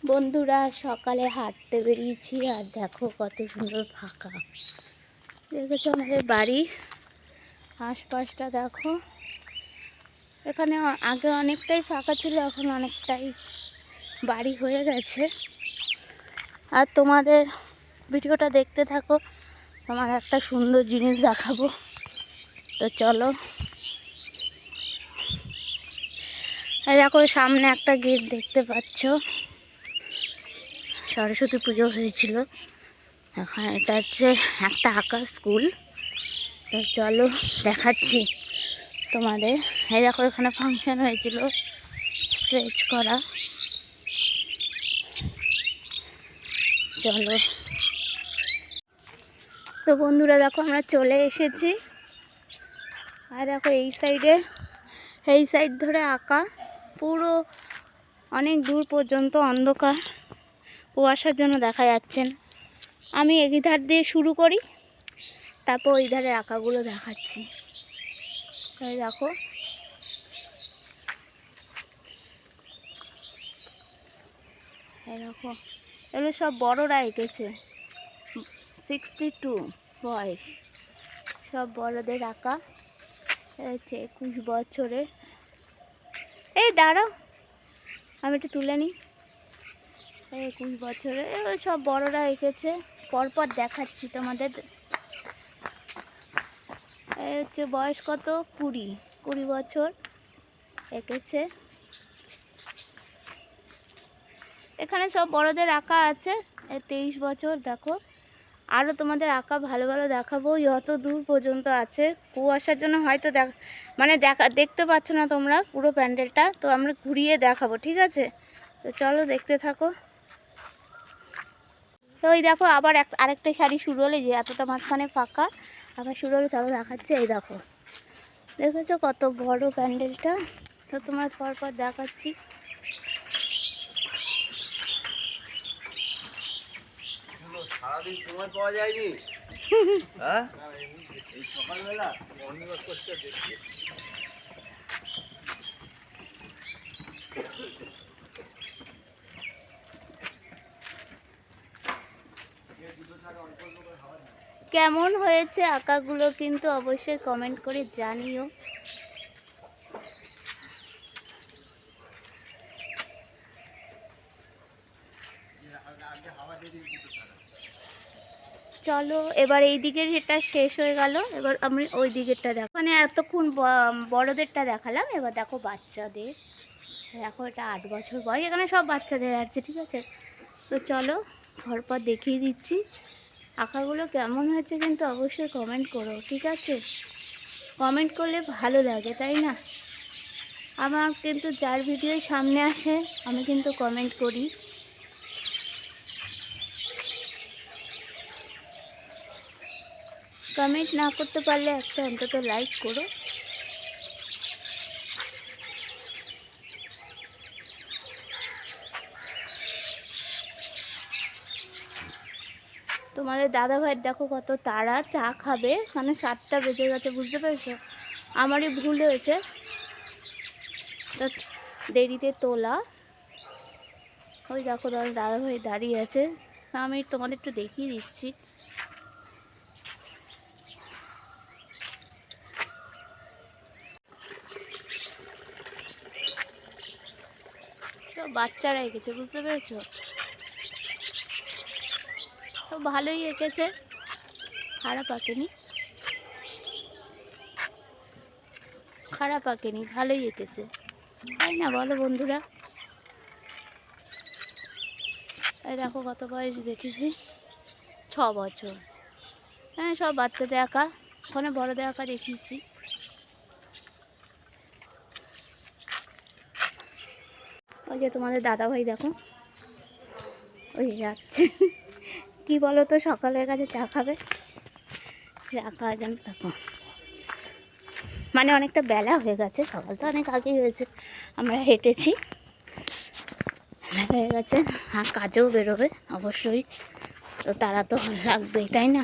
বন্ধুরা সকালে হাঁটতে বেরিয়েছি আর দেখো কত সুন্দর ফাঁকা। দেখেছো আমাদের বাড়ি আশপাশটা দেখো, এখানে আগে অনেকটাই ফাঁকা ছিল, এখন অনেকটাই বাড়ি হয়ে গেছে। আর তোমাদের ভিডিওটা দেখতে থাকো, তোমার একটা সুন্দর জিনিস দেখাবো। তো চলো, এই দেখো সামনে একটা গেট দেখতে পাচ্ছ, সরস্বতী পুজো হয়েছিল। এখন এটা হচ্ছে একটা আঁকা স্কুল। তো চলো দেখাচ্ছি তোমাদের। এই দেখো এখানে ফাংশন হয়েছিল, স্ট্রেচ করা। চলো, তো বন্ধুরা দেখো আমরা চলে এসেছি। আর দেখো এই সাইড ধরে আঁকা, পুরো অনেক দূর পর্যন্ত অন্ধকার, কুয়াশার জন্য দেখা যাচ্ছেন। আমি এই ধার দিয়ে শুরু করি, তারপর ওই ধারে আঁকাগুলো দেখাচ্ছি। তাই দেখো, দেখো এগুলো সব বড়রা এঁকেছে, 62 বয়স, সব বড়দের আঁকা। হচ্ছে 21 বছরে। এই দাঁড়াও, আমি একটু তুলে নিই। 21 বছরে সব বড়রা এঁকেছে, পরপর দেখাচ্ছি তোমাদের। এই হচ্ছে বয়স কত, 20 বছর এঁকেছে। এখানে সব বড়দের আঁকা আছে। 23 বছর। দেখো আরও তোমাদের আঁকা ভালো ভালো দেখাবো, যত দূর পর্যন্ত আছে। কুয়াশার জন্য হয়তো দেখতে পাচ্ছ না তোমরা পুরো প্যান্ডেলটা, তো আমরা ঘুরিয়ে দেখাবো, ঠিক আছে? তো চলো দেখতে থাকো। তো ওই দেখো আবার আরেকটা শাড়ি শুরু হলে, যে এতটা মাঝখানে ফাঁকা, আবার শুরু হলে, চলো দেখাচ্ছে। এই দেখো, দেখেছো কত বড় প্যান্ডেলটা? তো তোমরা পরপর দেখাচ্ছি। সারাদিন সময় পাওয়া যায়নি। হ্যাঁ, এই সকালবেলা মর্নিং ওয়াক করতে দেখছি। কেমন হয়েছে আঁকাগুলো কিন্তু অবশ্যই কমেন্ট করে জানিও। চলো এবার এই দিকের এটা শেষ হয়ে গেল, এবার আমি ওই দিকেরটা দেখো। মানে এতক্ষণ বড়দেরটা দেখালাম, এবার দেখো বাচ্চাদের। দেখো এটা 8 বছর বয়স, এখানে সব বাচ্চাদের আছে, ঠিক আছে? তো চলো পরপর দেখিয়ে দিচ্ছি আঁকাগুলো কেমন হয়েছে, কিন্তু অবশ্যই কমেন্ট করো, ঠিক আছে? কমেন্ট করলে ভালো লাগে, তাই না? আমার কিন্তু যার ভিডিও সামনে আসে আমি কিন্তু কমেন্ট করি। কমেন্ট না করতে পারলে একটা অন্তত লাইক করো। তোমাদের দাদাভাইয়ের দেখো কত তাড়া, চা খাবে, মানে 7টা বেজে গেছে, বুঝতে পেরেছো? আমারই ভুল হয়েছে, তো দেরিতে তোলা। ওই দেখো দাদাভাই দাঁড়িয়ে আছে, আমি তোমাদের একটু দেখিয়ে দিচ্ছি। তো বাচ্চারা এঁকেছে, বুঝতে পেরেছো? তো ভালোই এঁকেছে, খারাপ আঁকেনি, ভালোই এঁকেছে, তাই না বলো বন্ধুরা? এই দেখো কত বয়স দেখেছি, 6 বছর। হ্যাঁ, সব বাচ্চাদের আঁকা, ওখানে বড়দের আঁকা দেখিয়েছি। ওই যে তোমাদের দাদাভাই দেখো, ওই যাচ্ছে। কি বলো তো, সকালের কাছে চা খাবে, চা খাওয়ার জন্য দেখো, মানে অনেকটা বেলা হয়ে গেছে, সকাল তো অনেক আগেই হয়েছে, আমরা হেঁটেছি, হয়ে গেছে, আর কাজেও বেরোবে অবশ্যই, তো তারা তো লাগবেই, তাই না?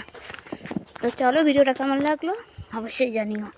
তো চলো, ভিডিওটা কেমন লাগলো অবশ্যই জানিও।